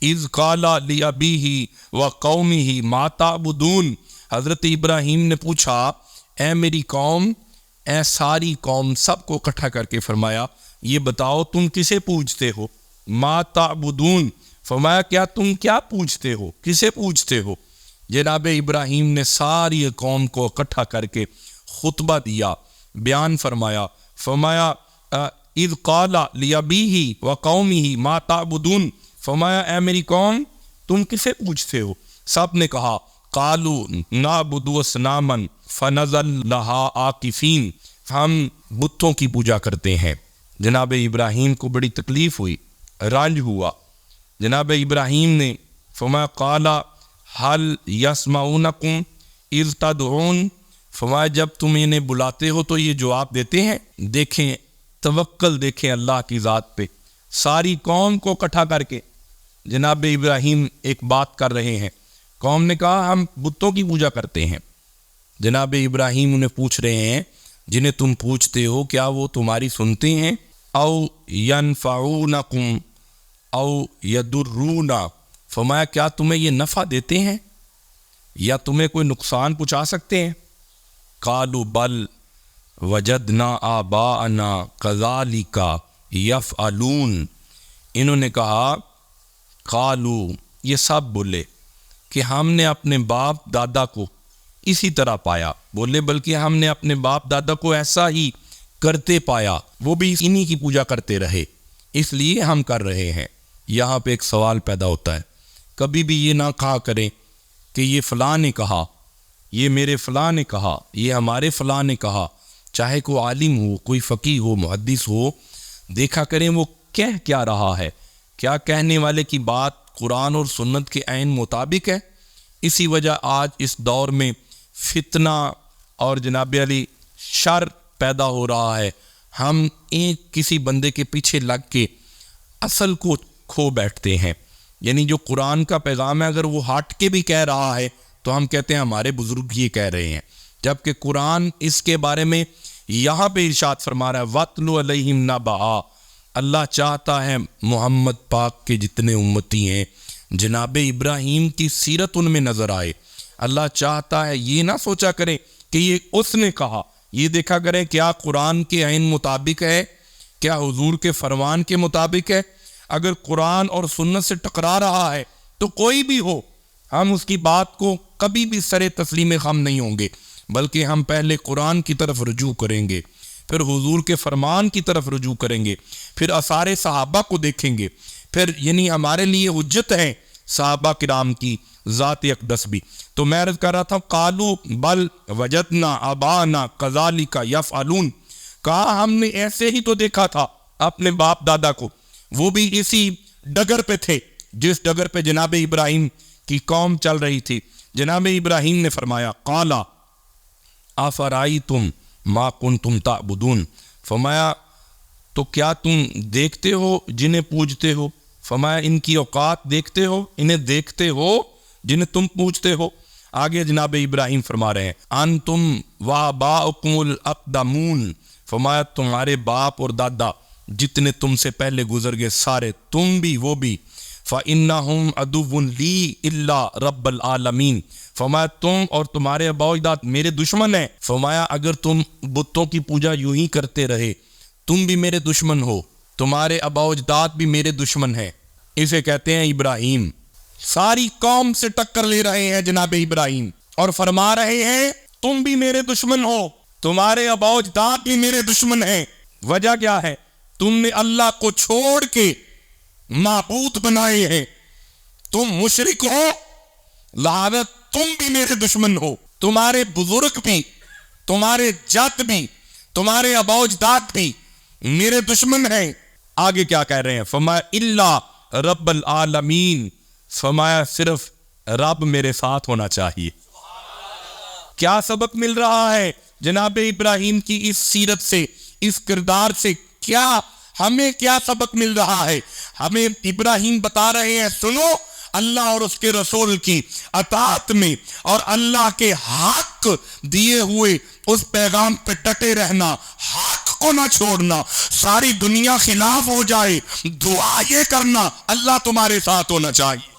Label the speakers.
Speaker 1: اذ قال لأبیہ وقومہ ما تعبدون، حضرت ابراہیم نے پوچھا اے میری قوم، اے ساری قوم، سب کو اکٹھا کر کے فرمایا یہ بتاؤ تم کسے پوجتے ہو؟ ما تعبدون، فرمایا کیا تم کیا پوجتے ہو، کسے پوجتے ہو؟ جناب ابراہیم نے ساری قوم کو اکٹھا کر کے خطبہ دیا، بیان فرمایا، فرمایا اذ قال لأبیہ وقومہ ما تعبدون، فرمایا اے میری قوم تم کسے پوجتے ہو؟ سب نے کہا قالوا نعبد اصناما فنظل لها عاکفین، ہم بتوں کی پوجا کرتے ہیں۔ جناب ابراہیم کو بڑی تکلیف ہوئی، رنج ہوا۔ جناب ابراہیم نے فرمایا قال هل یسمعونکم اذ تدعون، فرمایا جب تم انہیں بلاتے ہو تو یہ جواب دیتے ہیں؟ دیکھیں توکل، دیکھیں اللہ کی ذات پہ، ساری قوم کو اکٹھا کر کے جناب ابراہیم ایک بات کر رہے ہیں۔ قوم نے کہا ہم بتوں کی پوجا کرتے ہیں۔ جناب ابراہیم انہیں پوچھ رہے ہیں جنہیں تم پوچھتے ہو کیا وہ تمہاری سنتے ہیں؟ او ینفعونکم او یضرونا، فرمایا کیا تمہیں یہ نفع دیتے ہیں یا تمہیں کوئی نقصان پہنچا سکتے ہیں؟ قالوا بل وجدنا آباءنا کذالک یفعلون، انہوں نے کہا قالو، یہ سب بولے کہ ہم نے اپنے باپ دادا کو اسی طرح پایا، بولے بلکہ ہم نے اپنے باپ دادا کو ایسا ہی کرتے پایا، وہ بھی انہی کی پوجا کرتے رہے، اس لیے ہم کر رہے ہیں۔ یہاں پہ ایک سوال پیدا ہوتا ہے، کبھی بھی یہ نہ کہا کریں کہ یہ فلاں نے کہا، یہ میرے فلاں نے کہا، یہ ہمارے فلاں نے کہا، چاہے کوئی عالم ہو، کوئی فقیہ ہو، محدث ہو، دیکھا کریں وہ کہہ کیا رہا ہے، کیا کہنے والے کی بات قرآن اور سنت کے عین مطابق ہے۔ اسی وجہ آج اس دور میں فتنہ اور جناب علی شر پیدا ہو رہا ہے، ہم ایک کسی بندے کے پیچھے لگ کے اصل کو کھو بیٹھتے ہیں، یعنی جو قرآن کا پیغام ہے اگر وہ ہٹ کے بھی کہہ رہا ہے تو ہم کہتے ہیں ہمارے بزرگ یہ کہہ رہے ہیں، جبکہ قرآن اس کے بارے میں یہاں پہ ارشاد فرما رہا ہے وَاتْلُ عَلَيْهِمْ نَبَأَ، اللہ چاہتا ہے محمد پاک کے جتنے امتی ہیں جناب ابراہیم کی سیرت ان میں نظر آئے۔ اللہ چاہتا ہے یہ نہ سوچا کریں کہ یہ اس نے کہا، یہ دیکھا کریں کیا قرآن کے عین مطابق ہے، کیا حضور کے فرمان کے مطابق ہے۔ اگر قرآن اور سنت سے ٹکرا رہا ہے تو کوئی بھی ہو، ہم اس کی بات کو کبھی بھی سر تسلیم خم نہیں ہوں گے، بلکہ ہم پہلے قرآن کی طرف رجوع کریں گے، پھر حضور کے فرمان کی طرف رجوع کریں گے، پھر آثار صحابہ کو دیکھیں گے، پھر یعنی ہمارے لیے حجت ہے صحابہ کرام کی ذات اقدس بھی۔ تو میں عرض کر رہا تھا قالو بل وجدنا آباءنا کذالک یفعلون، کہا ہم نے ایسے ہی تو دیکھا تھا اپنے باپ دادا کو، وہ بھی اسی ڈگر پہ تھے جس ڈگر پہ جناب ابراہیم کی قوم چل رہی تھی۔ جناب ابراہیم نے فرمایا قال افرأیتم ما کنتم تعبدون، فرمایا تو کیا تم دیکھتے ہو جنہیں پوجتے ہو؟ فرمایا ان کی اوقات دیکھتے ہو، انہیں دیکھتے ہو جنہیں تم پوجتے ہو؟ آگے جناب ابراہیم فرما رہے ہیں انتم وآباؤکم الاقدمون، فرمایا تمہارے باپ اور دادا جتنے تم سے پہلے گزر گئے سارے، تم بھی وہ بھی، فإنہم عدو لی الا رب العالمین، فرمایا تم اور تمہارے آباء و اجداد میرے دشمن ہیں۔ فرمایا اگر تم بتوں کی پوجا یوں ہی کرتے رہے تم بھی میرے دشمن ہو، تمہارے آباء و اجداد بھی میرے دشمن ہیں۔ اسے کہتے ہیں ابراہیم، ساری قوم سے ٹکر لے رہے ہیں جناب ابراہیم اور فرما رہے ہیں تم بھی میرے دشمن ہو، تمہارے آباء و اجداد بھی میرے دشمن ہیں۔ وجہ کیا ہے؟ تم نے اللہ کو چھوڑ کے معبود بنائے ہیں، تم مشرک ہو، لہذا تم بھی میرے دشمن ہو، تمہارے بزرگ بھی، تمہارے جد بھی، تمہارے آباء و اجداد بھی میرے دشمن ہیں۔ آگے کیا کہہ رہے ہیں؟ فرمایا الا رب العالمین، فرمایا صرف رب میرے ساتھ ہونا چاہیے۔ کیا سبق مل رہا ہے جناب ابراہیم کی اس سیرت سے، اس کردار سے؟ کیا ہمیں کیا سبق مل رہا ہے؟ ہمیں ابراہیم بتا رہے ہیں سنو، اللہ اور اس کے رسول کی اطاعت میں اور اللہ کے حق دیے ہوئے اس پیغام پہ ڈٹے رہنا، حق
Speaker 2: کو نہ چھوڑنا، ساری دنیا خلاف ہو جائے، دعا یہ کرنا اللہ تمہارے ساتھ ہونا چاہیے۔